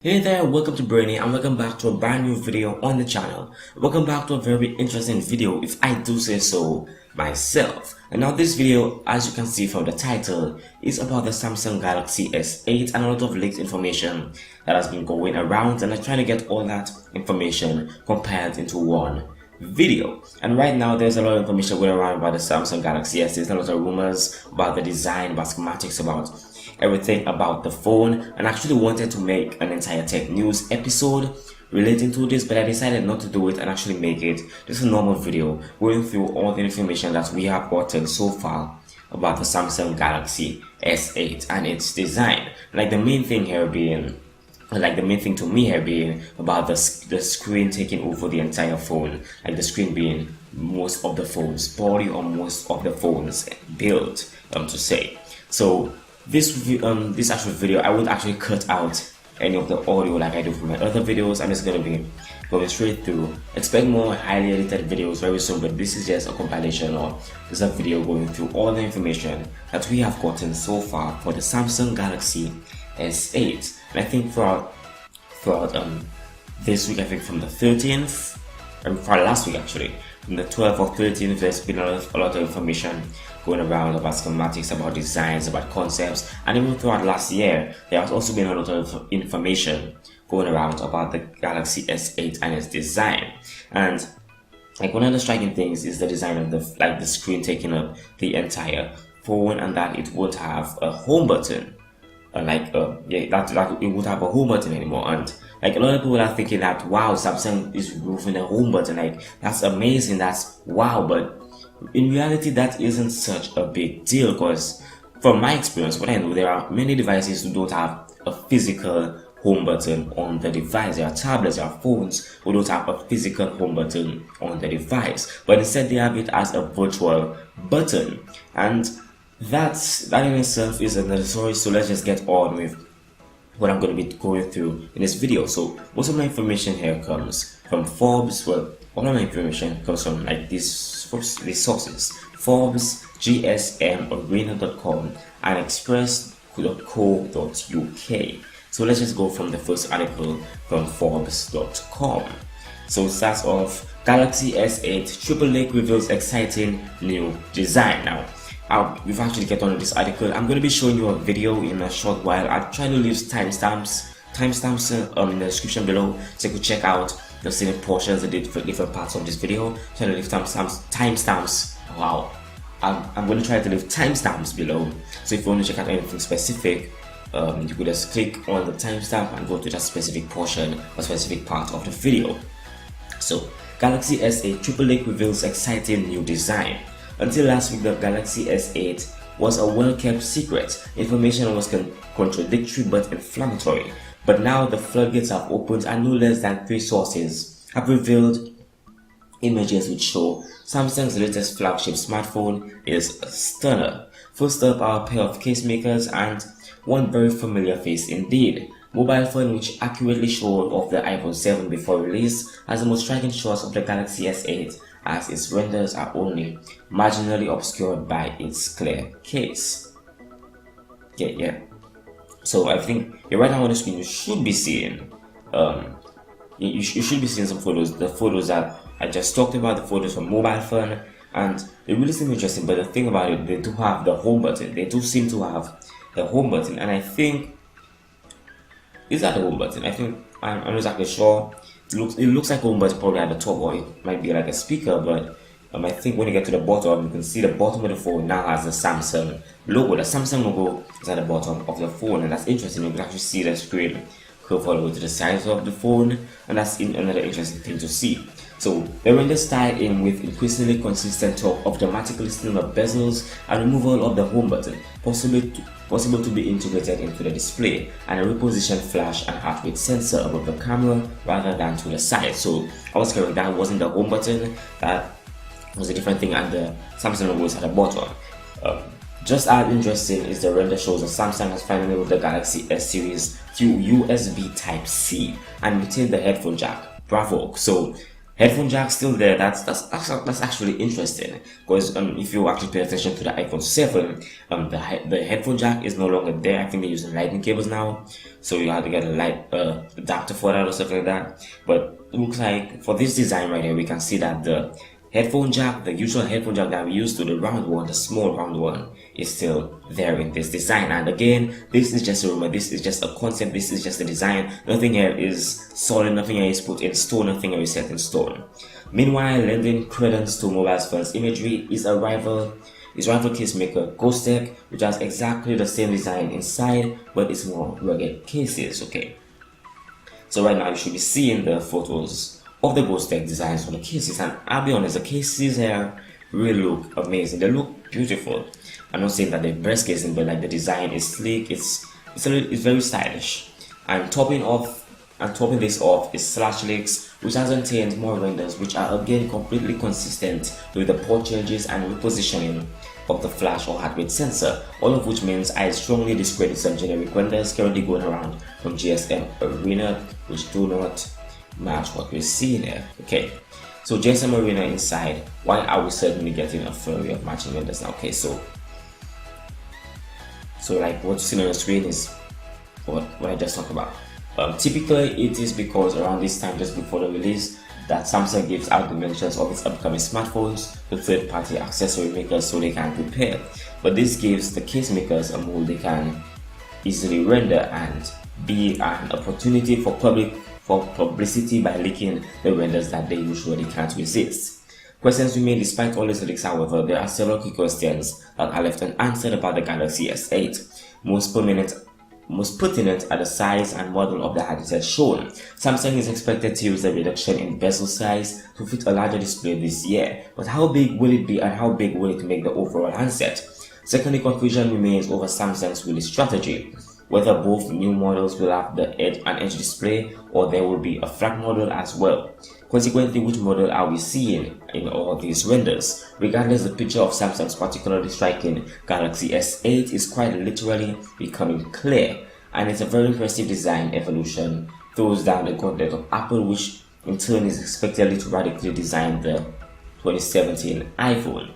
Hey there, welcome to Brainy and welcome back to a brand new video on the channel. Welcome back to a very interesting video, if I do say so myself. And now this video, as you can see from the title, is about the Samsung Galaxy S8 and a lot of leaked information that has been going around, and I'm trying to get all that information compiled into one video. And right now there's a lot of information going around about the Samsung Galaxy S8, a lot of rumors about the design, about schematics, about everything about the phone, and I actually wanted to make an entire tech news episode relating to this, but I decided not to do it and actually make it just a normal video going through all the information that we have gotten so far about the Samsung Galaxy S8 and its design. Like the main thing to me here being about the screen taking over the entire phone, like the screen being most of the phone's body or most of the phone's build, to say. So this actual video, I would actually cut out any of the audio like I do from my other videos. I'm just going to be going straight through. Expect more highly edited videos very soon, but this is just a compilation or just a video going through all the information that we have gotten so far for the Samsung Galaxy S8. And I think throughout this week, I think from the 13th, and for last week actually, from the 12th or 13th, there's been a lot of information going around about schematics, about designs, about concepts, and even throughout last year, there has also been a lot of information going around about the Galaxy S8 and its design. And like one of the striking things is the design of the screen taking up the entire phone, and that it won't have a home button. That it would have a home button anymore. And like a lot of people are thinking that, wow, Samsung is removing a home button, like that's amazing, that's wow. But in reality, that isn't such a big deal, because from my experience, what I know, there are many devices who don't have a physical home button on the device. There are tablets, there are phones who don't have a physical home button on the device, but instead they have it as a virtual button. And that in itself is another story. So let's just get on with what I'm going to be going through in this video. So most of my information here comes from Forbes. Well, all of my information comes from like these sources: Forbes, GSM, Arena.com, and Express.co.uk. So let's just go from the first article from Forbes.com. So it starts off: Galaxy S8 Triple Lake reveals exciting new design. Now, we've actually get on this article. I'm going to be showing you a video in a short while. I'll try to leave timestamps in the description below, so you could check out the same portions, the different parts of this video. Trying to leave timestamps. Wow, I'm going to try to leave timestamps below. So if you want to check out anything specific, you could just click on the timestamp and go to that specific portion or specific part of the video. So Galaxy S8 Triple Lake reveals exciting new design. Until last week, the Galaxy S8 was a well-kept secret. Information was contradictory but inflammatory. But now the floodgates have opened, and no less than 3 sources have revealed images which show Samsung's latest flagship smartphone is a stunner. First up are a pair of casemakers and one very familiar face indeed. Mobile phone which accurately showed off the iPhone 7 before release has the most striking shots of the Galaxy S8, as its renders are only marginally obscured by its clear case. Yeah. So I think right now on the screen you should be seeing you should be seeing some photos. The photos that I just talked about, the photos from mobile phone, and they really seem interesting. But the thing about it, they do have the home button. They do seem to have the home button, and I think, is that the home button? I think I'm not exactly sure. It looks like a home button probably at the top, or it might be like a speaker, but I think when you get to the bottom, you can see the bottom of the phone now has the Samsung logo. The Samsung logo is at the bottom of the phone, and that's interesting. You can actually see the screen curve all the way to the sides of the phone, and that's another interesting thing to see. So the renders tie in with increasingly consistent talk of dramatically slimmer bezels and removal of the home button, possible to be integrated into the display, and a repositioned flash and heart rate sensor above the camera rather than to the side. So I was correct, that wasn't the home button, that was a different thing, and the Samsung logo is at the bottom. Just as interesting is the render shows that Samsung has finally moved the Galaxy S series to USB Type-C and retained the headphone jack. Bravo! So Headphone jack still there. That's actually interesting, because if you actually pay attention to the iPhone 7, the headphone jack is no longer there. I think they're using lightning cables now, so you have to get a light adapter for that or something like that. But it looks like for this design right here, we can see that the headphone jack, the usual headphone jack that we used to, the round one, the small round one, is still there in this design. And again, this is just a rumor, this is just a concept, this is just a design. Nothing here is solid, nothing here is put in stone, nothing here is set in stone. Meanwhile, lending credence to mobile phones imagery is rival case maker Ghost Tech, which has exactly the same design inside, but it's more rugged cases. Okay, so right now you should be seeing the photos of the Ghost Tech designs for the cases, and I'll be honest, the cases here really look amazing. They look beautiful. I'm not saying that they're best casing, but like the design is sleek, it's very stylish. And topping this off is Slash Leaks, which has contained more renders, which are again completely consistent with the port changes and repositioning of the flash or heart rate sensor, all of which means I strongly discredit some generic renders currently going around from GSM Arena, which do not match what we're seeing here. Okay, so GSM Arena inside, why are we certainly getting a flurry of matching renders now? Okay, so like what you see on the screen is what I just talked about. Typically it is because around this time, just before the release, that Samsung gives out the mentions of its upcoming smartphones to third-party accessory makers so they can prepare. But this gives the case makers a mold they can easily render and be an opportunity for publicity by leaking the renders that they usually can't resist. Questions remain despite all these leaks. However, there are several key questions that are left unanswered about the Galaxy S8. Most pertinent are the size and model of the handset shown. Samsung is expected to use a reduction in bezel size to fit a larger display this year, but how big will it be and how big will it make the overall handset? Secondly, confusion remains over Samsung's release strategy, whether both new models will have an edge display or there will be a flat model as well. Consequently, which model are we seeing in all these renders? Regardless, the picture of Samsung's particularly striking Galaxy S8 is quite literally becoming clear, and it's a very impressive design evolution, throws down the gauntlet of Apple, which in turn is expected to radically design the 2017 iPhone,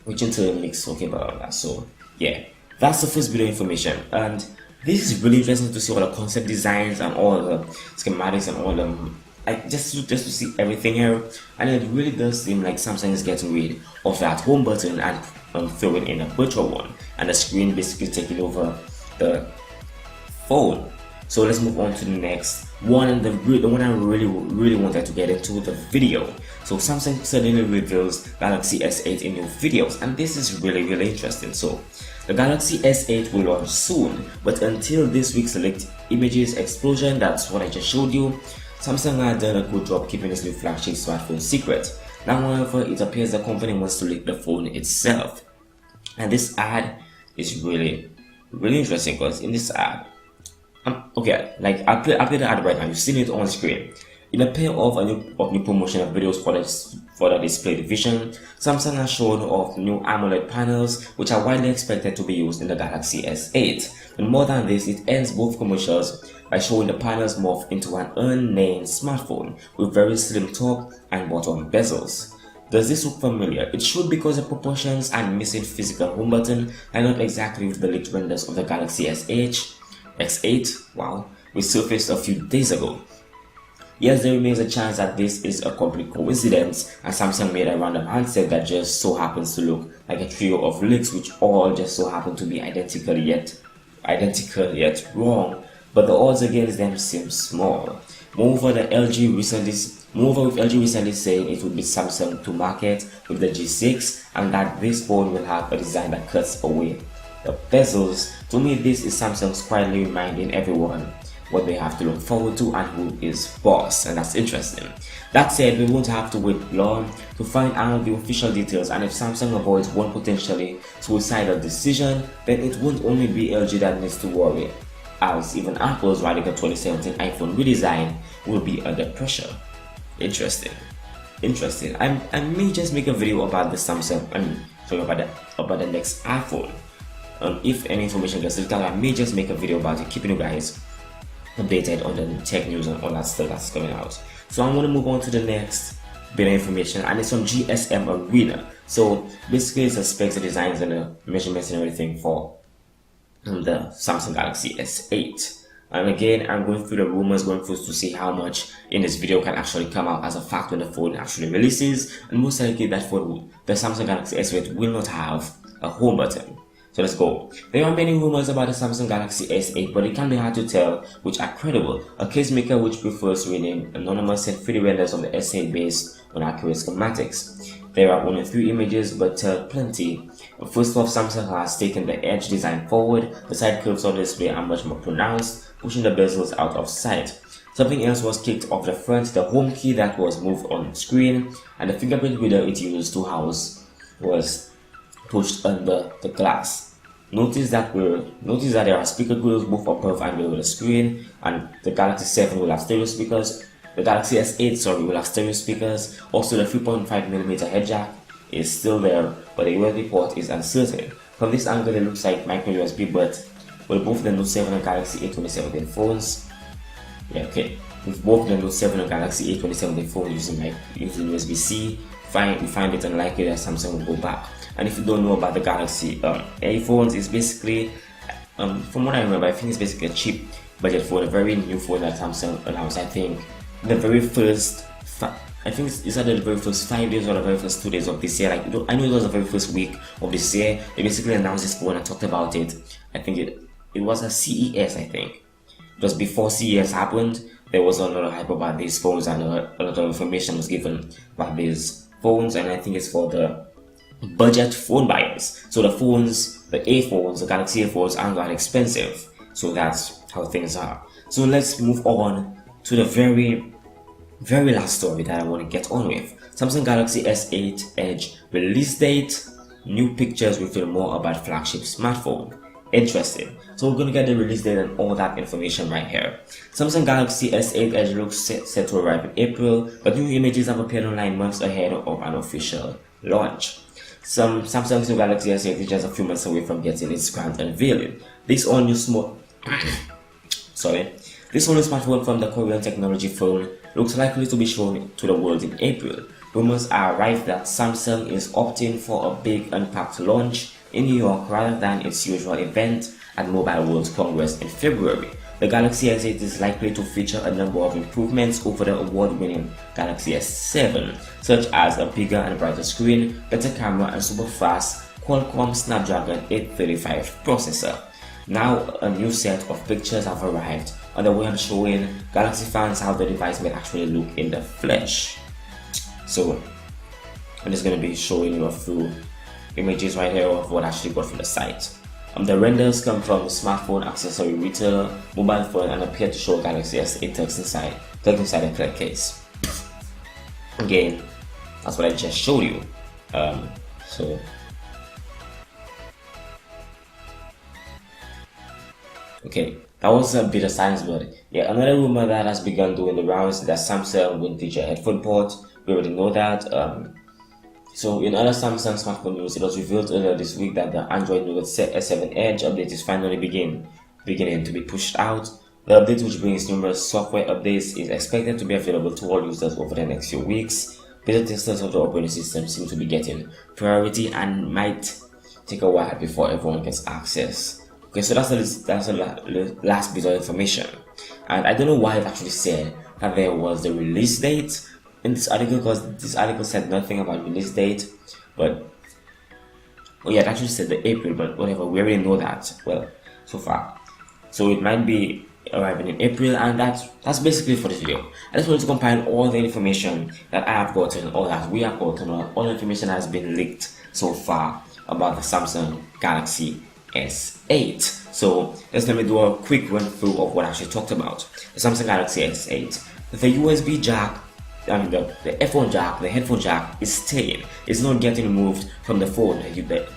which in turn makes okay about that. So yeah, that's the first video information, and this is really interesting to see all the concept designs and all the schematics and all the just to see everything here. And it really does seem like Samsung is getting rid of that home button and throwing in a virtual one, and the screen basically taking over the phone. So let's move on to the next one, and the one I really wanted to get into the video. So Samsung suddenly reveals Galaxy S8 in new videos, and this is really interesting. So the Galaxy S8 will launch soon, but until this week's leaked images explosion, that's what I just showed you, Samsung had done a good job keeping its new flagship smartphone secret. Now, however, it appears the company wants to leak the phone itself. And this ad is really interesting, because in this ad, okay, like I'll play the ad right now. You've seen it on screen. In a pair of new promotional videos for the display division, Samsung has shown off new AMOLED panels, which are widely expected to be used in the Galaxy S8. And more than this, it ends both commercials by showing the panels morph into an unnamed smartphone with very slim top and bottom bezels. Does this look familiar? It should, because the proportions and missing physical home button are not exactly with the leaked renders of the Galaxy X8, wow, which surfaced a few days ago. Yes, there remains a chance that this is a complete coincidence and Samsung made a random handset that just so happens to look like a trio of leaks which all just so happen to be identical yet wrong, but the odds against them seem small. Moreover, with LG recently saying it would be Samsung to market with the G6 and that this phone will have a design that cuts away the bezels. To me, this is Samsung's quietly reminding everyone what they have to look forward to and who is boss, and that's interesting. That said, we won't have to wait long to find out the official details, and if Samsung avoids one potentially suicidal decision, then it won't only be LG that needs to worry, as even Apple's radical 2017 iPhone redesign will be under pressure. Interesting. I may just make a video about the Samsung, about the next iPhone. If any information gets leaked out, I may just make a video about it, keeping you guys updated on the tech news and all that stuff that's coming out. So I'm going to move on to the next bit of information, and it's on GSM Arena. So basically it's the specs, the designs, and the measurements and everything for the Samsung Galaxy S8. And again, I'm going through the rumors, going through to see how much in this video can actually come out as a fact when the phone actually releases. And most likely that phone, the Samsung Galaxy S8, will not have a home button. So let's go. There are many rumors about the Samsung Galaxy S8, but it can be hard to tell which are credible. A case maker which prefers to remain anonymous sent 3D renders of the S8 based on accurate schematics. There are only 3 images, but tell plenty. First off, Samsung has taken the edge design forward. The side curves on the display are much more pronounced, pushing the bezels out of sight. Something else was kicked off the front, the home key that was moved on screen, and the fingerprint reader it used to house was pushed under the glass. Notice that there are speaker grills both above and below the screen, and the Galaxy 7 will have stereo speakers. The Galaxy S8 will have stereo speakers. Also, the 3.5mm head jack is still there, but the USB port is uncertain. From this angle, it looks like micro USB, but with both the Note 7 and Galaxy A2017 phones, with both the Note 7 and Galaxy A2017 phones using USB-C, we find it unlikely that Samsung will go back. And if you don't know about the Galaxy A phones, it's basically, from what I remember, I think it's basically a cheap budget phone, a very new phone that Samsung announced. I think the very first, it's either the very first 5 days or the very first 2 days of this year. I know it was the very first week of this year. They basically announced this phone and talked about it. I think it was a CES. I think just before CES happened, there was a lot of hype about these phones, and a lot of information was given about these phones. And I think it's for the budget phone buyers. So the phones, the A phones, the Galaxy A phones aren't that expensive. So that's how things are. So let's move on to the very last story that I want to get on with. Samsung Galaxy S8 Edge release date, new pictures reveal more about flagship smartphone. Interesting. So we're going to get the release date and all that information right here. Samsung Galaxy S8 Edge looks set to arrive in April, but new images have appeared online months ahead of an official launch. Samsung's new Galaxy S8 is just a few months away from getting its grand unveiling. This all-new smartphone from the Korean technology firm looks likely to be shown to the world in April. Rumors are rife that Samsung is opting for a big unpacked launch in New York rather than its usual event at Mobile World Congress in February. The Galaxy S8 is likely to feature a number of improvements over the award-winning Galaxy S7, such as a bigger and brighter screen, better camera, and super-fast Qualcomm Snapdragon 835 processor. Now, a new set of pictures have arrived on the web showing Galaxy fans how the device may actually look in the flesh. So, I'm just going to be showing you a few images right here of what I actually got from the site. The renders come from the smartphone accessory retailer, mobile phone, and appear to show Galaxy S8 text inside a clear case. Again, that's what I just showed you. Okay, that was a bit of science, but yeah, another rumor that has begun doing the rounds is that Samsung will feature a headphone port. We already know that. So in other Samsung smartphone news, it was revealed earlier this week that the Android Note S7 Edge update is finally beginning to be pushed out. The update, which brings numerous software updates, is expected to be available to all users over the next few weeks. Beta testers of the operating system seem to be getting priority and might take a while before everyone gets access. Okay, so that's the last bit of information, and I don't know why it actually said that there was the release date in this article, because this article said nothing about release date. But it actually said the April, but whatever, we already know that well so far. So it might be arriving in April, and that's basically for this video. I just wanted to compile all the information that I have gotten, or that we have gotten, or all the information that has been leaked so far about the Samsung Galaxy S8. So let me do a quick run through of what I actually talked about. The Samsung Galaxy S8, the USB jack, the headphone jack is staying. It's not getting removed from the phone.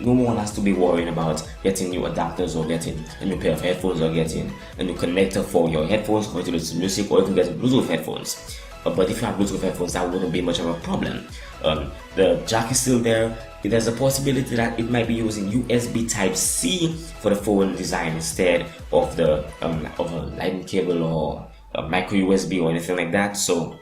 No one has to be worrying about getting new adapters, or getting a new pair of headphones, or getting a new connector for your headphones, or to listen to music, or even getting Bluetooth headphones. But if you have Bluetooth headphones, that wouldn't be much of a problem. The jack is still there. There's a possibility that it might be using USB Type-C for the phone design instead of a lightning cable or a micro USB or anything like that. So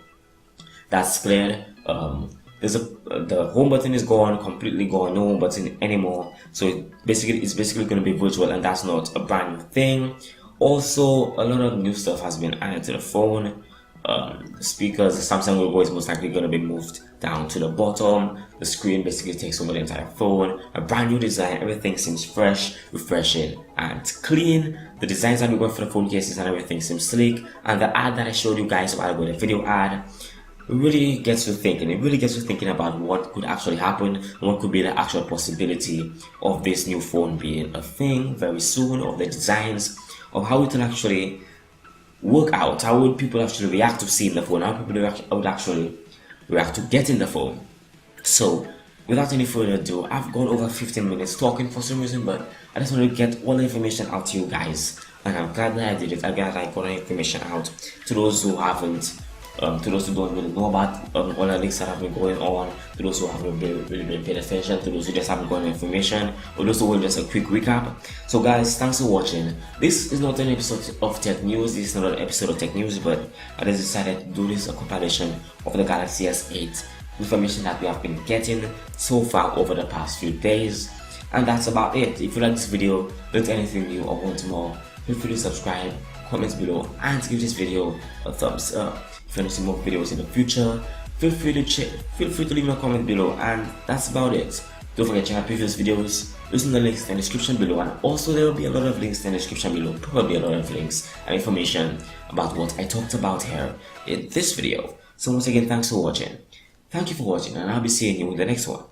that's cleared. The home button is gone, completely gone, no home button anymore. So it's basically going to be virtual, and that's not a brand new thing. Also, a lot of new stuff has been added to the phone. The speakers, the Samsung logo is most likely going to be moved down to the bottom. The screen basically takes over the entire phone. A brand new design. Everything seems fresh, refreshing, and clean. The designs that we got for the phone cases and everything seems sleek. And the ad that I showed you guys a while ago, the video ad, really gets you thinking. It really gets you thinking about what could actually happen and what could be the actual possibility of this new phone being a thing very soon, of the designs, of how it will actually work out. How would people actually react to seeing the phone? How people would actually react to getting the phone? So, without any further ado, I've gone over 15 minutes talking for some reason, but I just want to get all the information out to you guys, and I'm glad that I did it. I'm glad I got the information out to those who haven't. To those who don't really know about all the leaks that have been going on, to those who haven't really been paying attention, to those who just haven't gotten information, or those who want just a quick recap. So guys, thanks for watching. This is not an episode of tech news, this is not an episode of tech news, but I just decided to do this a compilation of the Galaxy S8 information that we have been getting so far over the past few days. And that's about it. If you like this video, learned anything new or want more, feel free to subscribe, comment below, and give this video a thumbs up. If you want to see more videos in the future, feel free to leave me a comment below, and that's about it. Don't forget to check out previous videos using the links in the description below, and also there will be a lot of links in the description below, probably a lot of links and information about what I talked about here in this video. So once again, thanks for watching. Thank you for watching, and I'll be seeing you in the next one.